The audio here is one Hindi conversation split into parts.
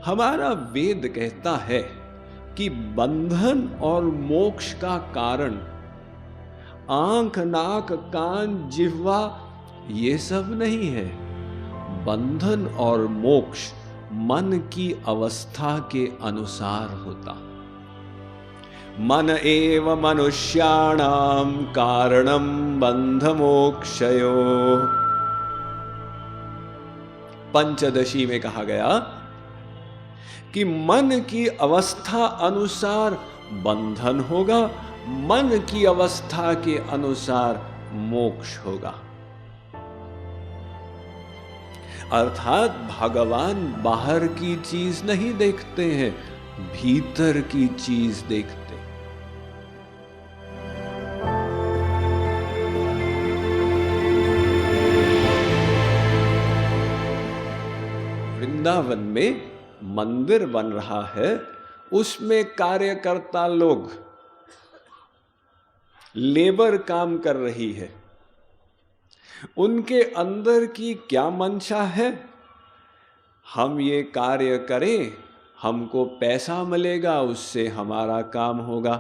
हमारा वेद कहता है कि बंधन और मोक्ष का कारण आंख, नाक, कान, जिह्वा ये सब नहीं है। बंधन और मोक्ष मन की अवस्था के अनुसार होता। मन एव मनुष्याणां कारणं बंध मोक्षयोः। पंचदशी में कहा गया कि मन की अवस्था अनुसार बंधन होगा, मन की अवस्था के अनुसार मोक्ष होगा। अर्थात भगवान बाहर की चीज नहीं देखते हैं, भीतर की चीज देखते। वृंदावन में मंदिर बन रहा है, उसमें कार्यकर्ता लोग, लेबर काम कर रही है। उनके अंदर की क्या मंशा है? हम ये कार्य करें, हमको पैसा मिलेगा, उससे हमारा काम होगा।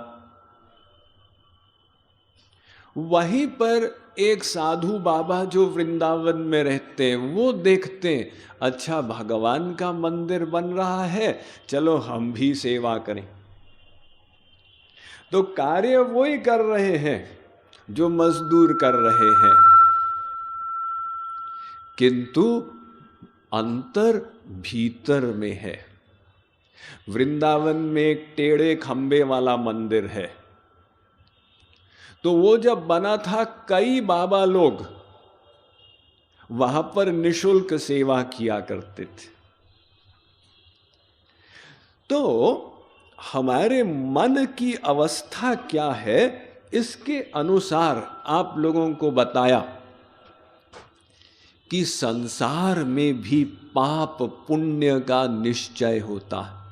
वहीं पर एक साधु बाबा जो वृंदावन में रहते हैं, वो देखते हैं, अच्छा भगवान का मंदिर बन रहा है, चलो हम भी सेवा करें। तो कार्य वो ही कर रहे हैं जो मजदूर कर रहे हैं, किंतु अंतर भीतर में है। वृंदावन में एक टेढ़े खंबे वाला मंदिर है, तो वो जब बना था, कई बाबा लोग वहां पर निशुल्क सेवा किया करते थे। तो हमारे मन की अवस्था क्या है, इसके अनुसार आप लोगों को बताया कि संसार में भी पाप पुण्य का निश्चय होता है।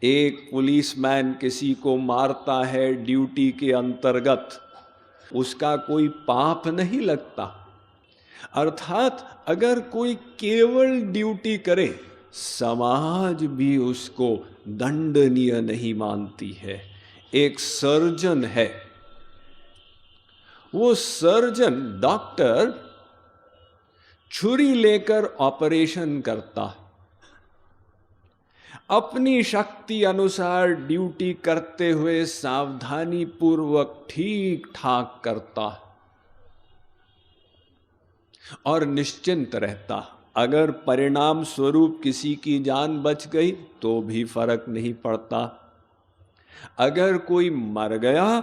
एक पुलिसमैन किसी को मारता है ड्यूटी के अंतर्गत, उसका कोई पाप नहीं लगता। अर्थात अगर कोई केवल ड्यूटी करे, समाज भी उसको दंडनीय नहीं मानती है। एक सर्जन है, वो सर्जन डॉक्टर छुरी लेकर ऑपरेशन करता, अपनी शक्ति अनुसार ड्यूटी करते हुए सावधानी पूर्वक ठीक ठाक करता और निश्चिंत रहता। अगर परिणाम स्वरूप किसी की जान बच गई तो भी फर्क नहीं पड़ता। अगर कोई मर गया,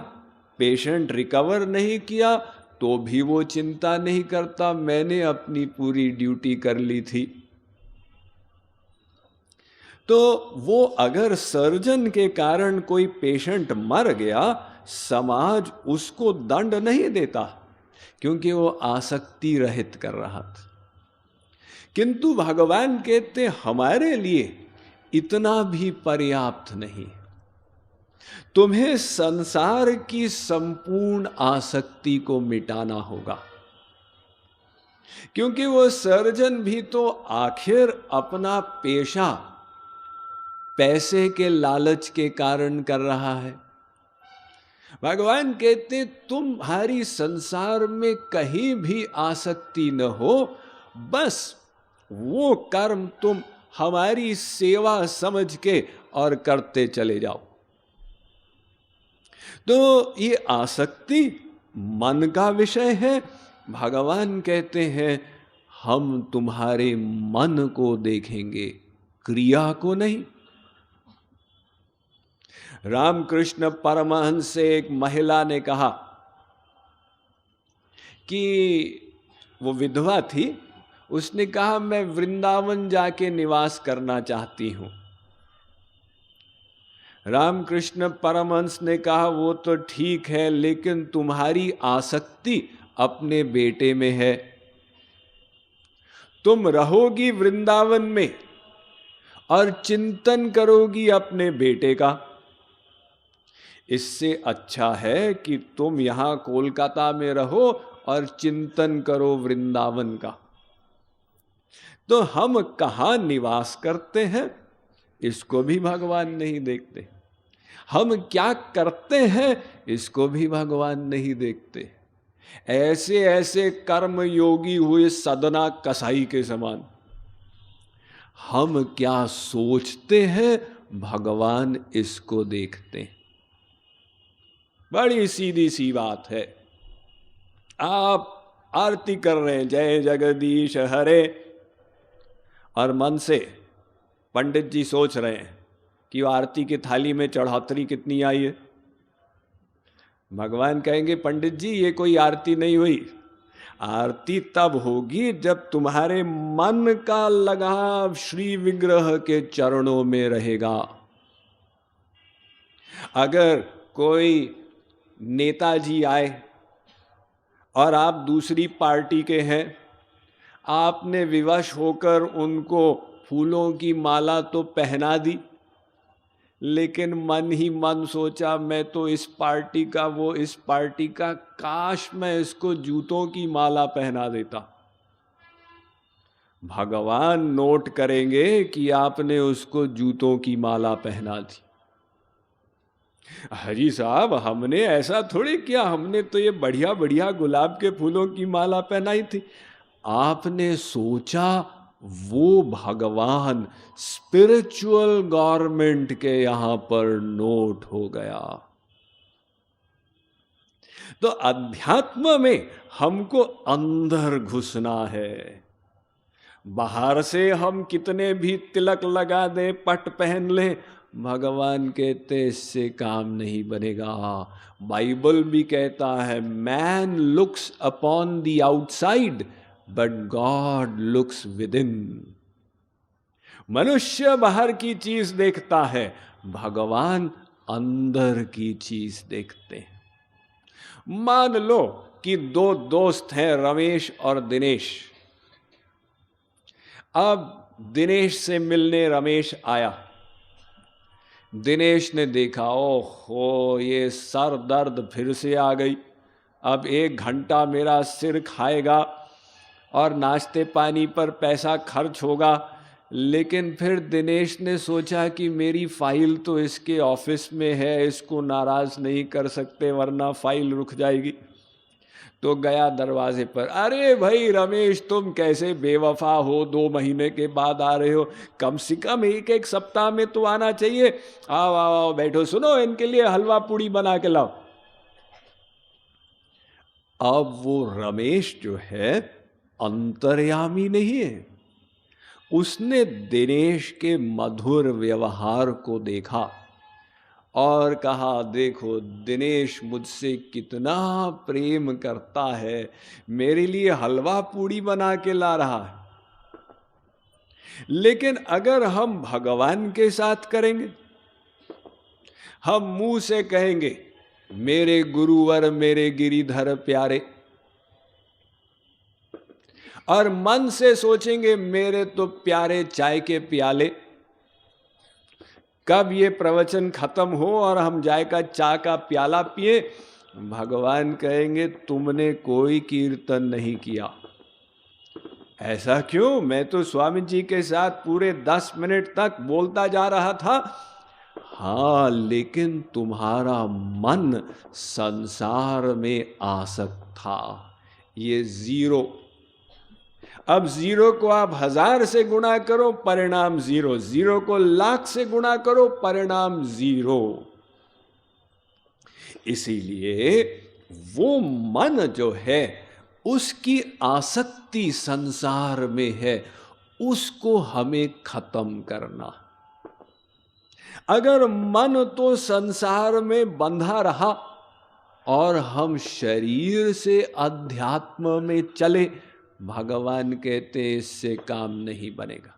पेशेंट रिकवर नहीं किया, तो भी वो चिंता नहीं करता, मैंने अपनी पूरी ड्यूटी कर ली थी। तो वो अगर सर्जन के कारण कोई पेशेंट मर गया, समाज उसको दंड नहीं देता, क्योंकि वो आसक्ति रहित कर रहा था। किंतु भगवान कहते हमारे लिए इतना भी पर्याप्त नहीं, तुम्हें संसार की संपूर्ण आसक्ति को मिटाना होगा। क्योंकि वो सर्जन भी तो आखिर अपना पेशा पैसे के लालच के कारण कर रहा है। भगवान कहते तुम्हारी संसार में कहीं भी आसक्ति न हो, बस वो कर्म तुम हमारी सेवा समझ के और करते चले जाओ। तो ये आसक्ति मन का विषय है। भगवान कहते हैं हम तुम्हारे मन को देखेंगे, क्रिया को नहीं। रामकृष्ण परमहंस से एक महिला ने कहा कि वो विधवा थी, उसने कहा मैं वृंदावन जाके निवास करना चाहती हूं। रामकृष्ण परमहंस ने कहा वो तो ठीक है, लेकिन तुम्हारी आसक्ति अपने बेटे में है। तुम रहोगी वृंदावन में और चिंतन करोगी अपने बेटे का। इससे अच्छा है कि तुम यहां कोलकाता में रहो और चिंतन करो वृंदावन का। तो हम कहाँ निवास करते हैं इसको भी भगवान नहीं देखते, हम क्या करते हैं इसको भी भगवान नहीं देखते। ऐसे ऐसे कर्म योगी हुए सदना कसाई के समान। हम क्या सोचते हैं भगवान इसको देखते हैं। बड़ी सीधी सी बात है। आप आरती कर रहे हैं जय जगदीश हरे, और मन से पंडित जी सोच रहे हैं कि वो आरती की थाली में चढ़ोतरी कितनी आई है। भगवान कहेंगे पंडित जी ये कोई आरती नहीं हुई, आरती तब होगी जब तुम्हारे मन का लगाव श्री विग्रह के चरणों में रहेगा। अगर कोई नेताजी आए और आप दूसरी पार्टी के हैं, आपने विवश होकर उनको फूलों की माला तो पहना दी, लेकिन मन ही मन सोचा मैं तो इस पार्टी का, वो इस पार्टी का, काश मैं इसको जूतों की माला पहना देता। भगवान नोट करेंगे कि आपने उसको जूतों की माला पहना दी। हरी साहब हमने ऐसा थोड़ी किया, हमने तो ये बढ़िया बढ़िया गुलाब के फूलों की माला पहनाई थी। आपने सोचा वो भगवान स्पिरिचुअल गवर्नमेंट के यहां पर नोट हो गया। तो अध्यात्म में हमको अंदर घुसना है। बाहर से हम कितने भी तिलक लगा दें, पट पहन लें, भगवान कहते इससे काम नहीं बनेगा। बाइबल भी कहता है man looks upon the outside but God looks with in. मनुष्य बाहर की चीज देखता है, भगवान अंदर की चीज देखते हैं। मान लो कि दो दोस्त हैं रमेश और दिनेश। अब दिनेश से मिलने रमेश आया। दिनेश ने देखा ओहो ये सर दर्द फिर से आ गई, अब 1 घंटा मेरा सिर खाएगा और नाश्ते पानी पर पैसा खर्च होगा। लेकिन फिर दिनेश ने सोचा कि मेरी फाइल तो इसके ऑफिस में है, इसको नाराज नहीं कर सकते वरना फाइल रुक जाएगी। तो गया दरवाजे पर, अरे भाई रमेश तुम कैसे बेवफा हो, 2 महीने के बाद आ रहे हो, कम से कम 1 सप्ताह में तो आना चाहिए। आओ आओ आओ बैठो, सुनो इनके लिए हलवा पूड़ी बना के लाओ। अब वो रमेश जो है अंतर्यामी नहीं है, उसने दिनेश के मधुर व्यवहार को देखा और कहा देखो दिनेश मुझसे कितना प्रेम करता है, मेरे लिए हलवा पूड़ी बना के ला रहा है। लेकिन अगर हम भगवान के साथ करेंगे, हम मुंह से कहेंगे मेरे गुरुवर मेरे गिरिधर प्यारे, और मन से सोचेंगे मेरे तो प्यारे चाय के प्याले, कब ये प्रवचन खत्म हो और हम जाए का चाय का प्याला पिए, भगवान कहेंगे तुमने कोई कीर्तन नहीं किया। ऐसा क्यों? मैं तो स्वामी जी के साथ पूरे 10 मिनट तक बोलता जा रहा था। हाँ, लेकिन तुम्हारा मन संसार में आसक्त था, ये 0। अब 0 को आप 1000 से गुणा करो परिणाम 0, 0 को लाख से गुणा करो परिणाम 0। इसीलिए वो मन जो है उसकी आसक्ति संसार में है, उसको हमें खत्म करना। अगर मन तो संसार में बंधा रहा और हम शरीर से अध्यात्म में चले, भगवान कहते इससे काम नहीं बनेगा।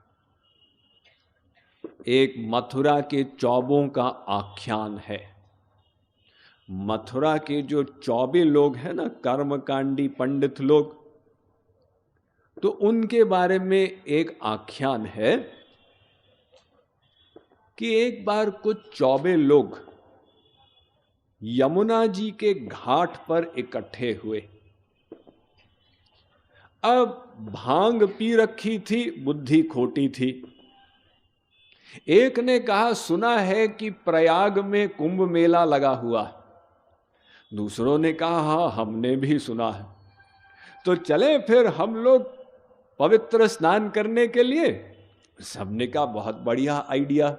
एक मथुरा के चौबों का आख्यान है। मथुरा के जो 24 लोग हैं ना, कर्मकांडी पंडित लोग, तो उनके बारे में एक आख्यान है कि एक बार कुछ 24 लोग यमुना जी के घाट पर इकट्ठे हुए। अब भांग पी रखी थी, बुद्धि खोटी थी। एक ने कहा सुना है कि प्रयाग में कुंभ मेला लगा हुआ। दूसरों ने कहा हाँ हमने भी सुना है, तो चले फिर हम लोग पवित्र स्नान करने के लिए। सबने कहा बहुत बढ़िया आइडिया।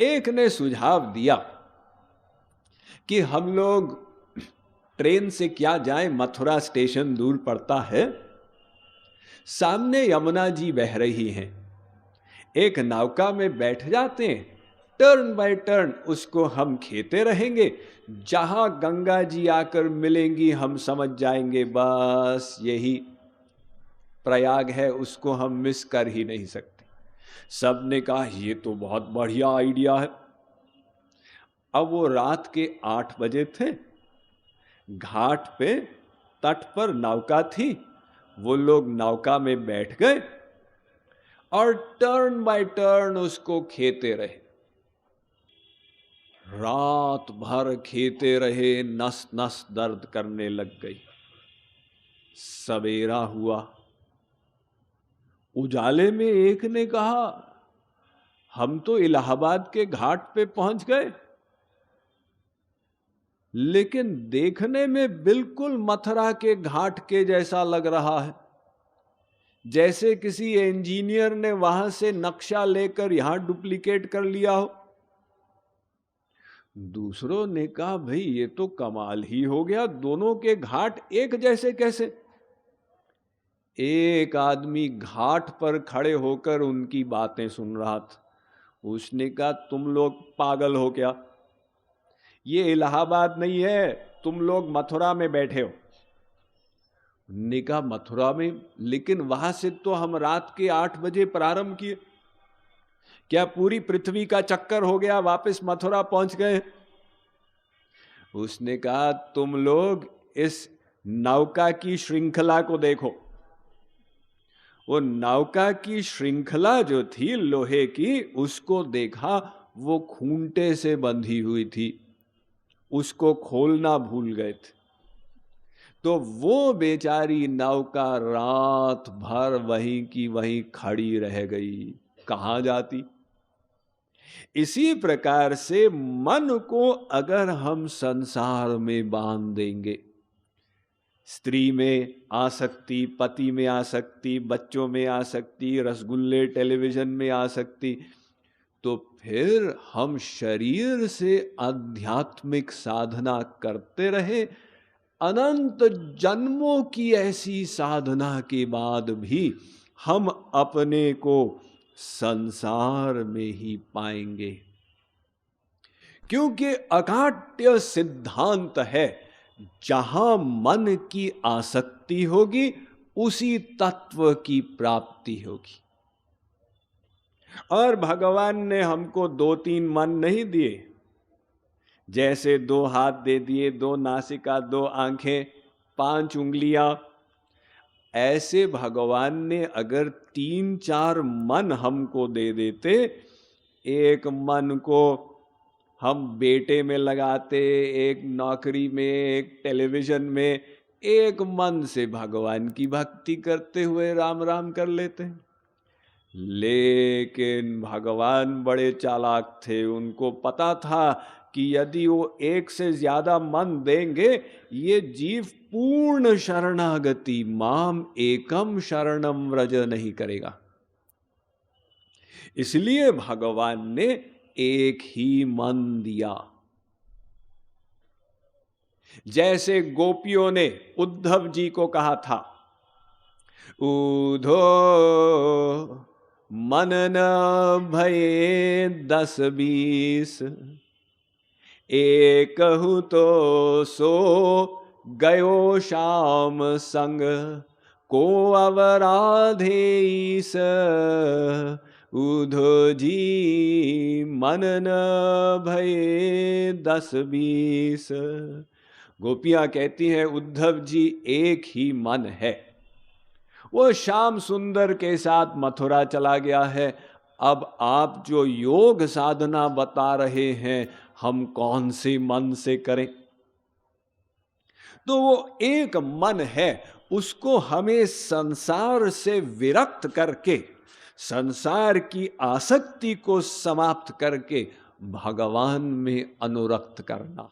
एक ने सुझाव दिया कि हम लोग ट्रेन से क्या जाएं, मथुरा स्टेशन दूर पड़ता है, सामने यमुना जी बह रही हैं, एक नौका में बैठ जाते हैं, टर्न बाय टर्न उसको हम खेते रहेंगे, जहां गंगा जी आकर मिलेंगी हम समझ जाएंगे बस यही प्रयाग है, उसको हम मिस कर ही नहीं सकते। सबने कहा ये तो बहुत बढ़िया आइडिया है। अब वो रात के 8 बजे थे, घाट पे तट पर नौका थी, वो लोग नौका में बैठ गए और टर्न बाय टर्न उसको खेते रहे। रात भर खेते रहे, नस नस दर्द करने लग गई। सवेरा हुआ, उजाले में एक ने कहा हम तो इलाहाबाद के घाट पे पहुंच गए, लेकिन देखने में बिल्कुल मथुरा के घाट के जैसा लग रहा है, जैसे किसी इंजीनियर ने वहां से नक्शा लेकर यहां डुप्लीकेट कर लिया हो। दूसरों ने कहा भाई ये तो कमाल ही हो गया, दोनों के घाट एक जैसे कैसे। एक आदमी घाट पर खड़े होकर उनकी बातें सुन रहा था। उसने कहा तुम लोग पागल हो क्या, ये इलाहाबाद नहीं है, तुम लोग मथुरा में बैठे हो। ने कहा मथुरा में, लेकिन वहां से तो हम रात के 8 बजे प्रारंभ किए, क्या पूरी पृथ्वी का चक्कर हो गया, वापस मथुरा पहुंच गए। उसने कहा तुम लोग इस नौका की श्रृंखला को देखो। वो नौका की श्रृंखला जो थी लोहे की, उसको देखा, वो खूंटे से बंधी हुई थी, उसको खोलना भूल गए थे। तो वो बेचारी नौका रात भर वहीं की वहीं खड़ी रह गई, कहां जाती। इसी प्रकार से मन को अगर हम संसार में बांध देंगे, स्त्री में आसक्ति, पति में आसक्ति, बच्चों में आसक्ति, रसगुल्ले टेलीविजन में आसक्ति, तो फिर हम शरीर से आध्यात्मिक साधना करते रहे, अनंत जन्मों की ऐसी साधना के बाद भी हम अपने को संसार में ही पाएंगे। क्योंकि अकाट्य सिद्धांत है, जहां मन की आसक्ति होगी उसी तत्व की प्राप्ति होगी। और भगवान ने हमको 2-3 मन नहीं दिए, जैसे 2 हाथ दे दिए, 2 नासिका, 2 आंखें, 5 उंगलियां। ऐसे भगवान ने अगर 3-4 मन हमको दे देते, एक मन को हम बेटे में लगाते, एक नौकरी में, एक टेलीविजन में, एक मन से भगवान की भक्ति करते हुए राम राम कर लेते। लेकिन भगवान बड़े चालाक थे, उनको पता था कि यदि वो एक से ज्यादा मन देंगे, ये जीव पूर्ण शरणागति, माम एकम शरणम व्रज नहीं करेगा। इसलिए भगवान ने एक ही मन दिया। जैसे गोपियों ने उद्धव जी को कहा था, उधो मन न भये 10-20, एकहु तो सो गयो श्याम संग, को अवराधेस, उधो जी मन न भये 10-20। गोपियां कहती हैं उद्धव जी एक ही मन है, वो श्याम सुंदर के साथ मथुरा चला गया है। अब आप जो योग साधना बता रहे हैं, हम कौन से मन से करें। तो वो एक मन है, उसको हमें संसार से विरक्त करके, संसार की आसक्ति को समाप्त करके भगवान में अनुरक्त करना।